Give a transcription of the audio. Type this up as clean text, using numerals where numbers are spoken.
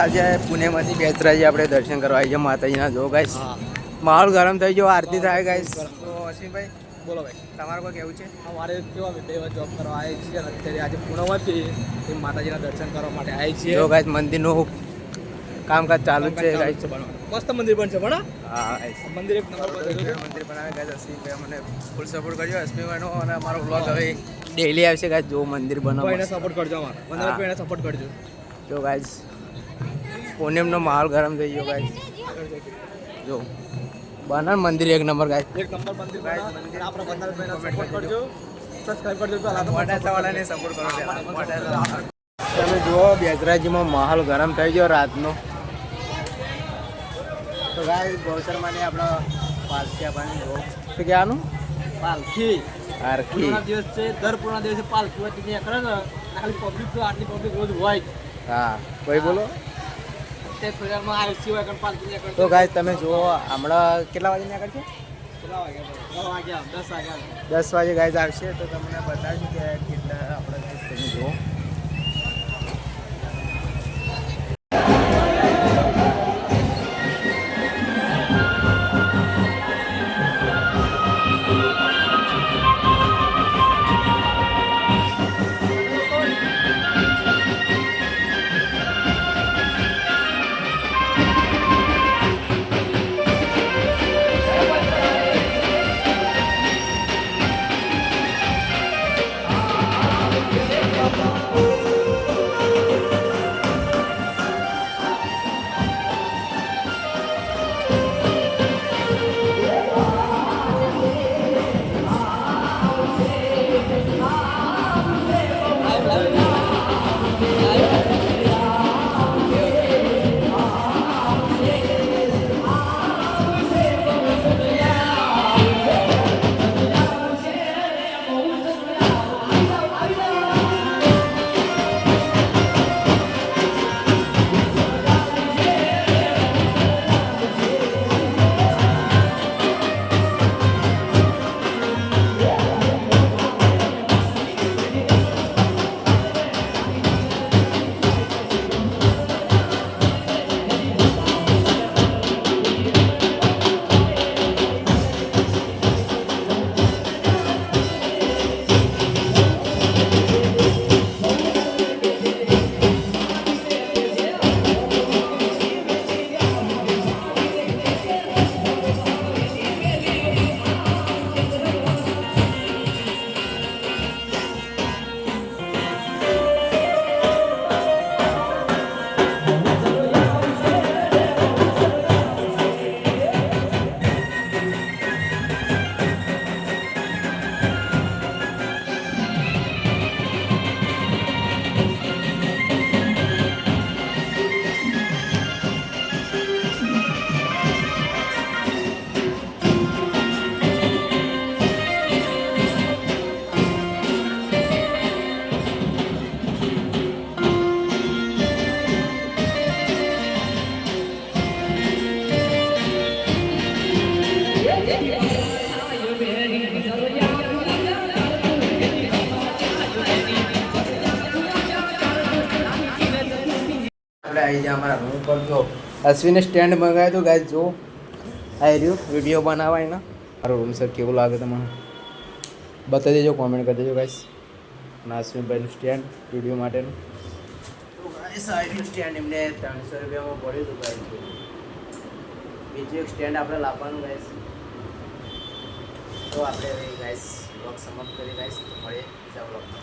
આજે પુણેમાંથી બેચરાજી આપણે દર્શન કરવા આવી છે માતાજીના. જો ગાઈસ માહોલ ગરમ થઈ ગયો, આરતી થાય ગાઈસ. તો અશ્વિનભાઈ બોલો ભાઈ, તમારું કોઈ કેવું છે? અમારે કેવા બે જોબ કરવા આવી છીએ અને અત્યારે આજે પૂનમથી એ માતાજીના દર્શન કરવા માટે આવી છીએ. જો ગાઈસ મંદિરનું કામકાજ ચાલુ જ છે ગાઈસ. મસ્ત મંદિર બનશે પણ હા ગાઈસ, મંદિર એક નંબર મંદિર બનાવે ગાઈસ. અશ્વિનભાઈ મને ફૂલ સપોર્ટ કરજો અશ્વિનભાઈનો, અને અમારો બ્લોગ હવે ડેઈલી આવશે ગાઈસ. જો મંદિર બનાવો એને સપોર્ટ કરજો, અમારા મને એને સપોર્ટ કરજો. જો ગાઈસ પૂનમનો માહોલ ગરમ થઈ ગયો ગાઈસ. જો બનાર મંદિર એક નંબર ગાઈસ, એક નંબર મંદિર ગાઈસ. આપણે વંદનભાઈને સપોર્ટ કરજો, સબસ્ક્રાઇબ કરજો. પહેલા તો મોટાસાવાળાને સપોર્ટ કરો. તમે જુઓ બેચરાજીમાં માહોલ ગરમ થઈ ગયો રાતનો. તો ગાઈસ ગૌશર્માને આપણા પાલખી આપવાની. જો શું કહેવાનું? પાલખી પાલખી પૂર્ણ દિવસ છે, દર પૂર્ણ દિવસે પાલખી હોય ત્યાં કરે ને ખાલી પબ્લિક તો આટલી પબ્લિક રોજ હોય જ. હા કોઈ બોલો. તે ફેરમાં આરસી હોય કે પાલખી નીકળે. તો ગાઈસ તમે જુઓ હમણાં કેટલા વાગે નીકળશે? કેટલા વાગ્યા? 10 વાગ્યા. 10 વાગે ગાઈસ આવશે. તો તમને બતાવીશું કે કેટલા આપણે ગાઈસ તમે જુઓ. આપણે આવી જાય અમારા રૂમ પર. જો અશ્વિને સ્ટેન્ડ મંગાવ્યું હતું ગાઈસ. જો આવી રહ્યું વિડીયો બનાવવા એના. મારો રૂમ સર કેવું લાગે તમને બતાવી દેજો, કોમેન્ટ કરી દેજો ગાઈસ. અને અશ્વિનભાઈનું સ્ટેન્ડ વિડીયો માટેનું. તો ગાઈસ આવી રહ્યું સ્ટેન્ડ એમને 300 રૂપિયામાં પડ્યું હતું ગાઈસ. બીજું એક સ્ટેન્ડ આપણે લાવવાનું ગાઈસ. તો આપણે ગાઈસ બ્લોગ સમાપ્ત કરી ગાઈસ. મળીએ બીજા બ્લોગમાં.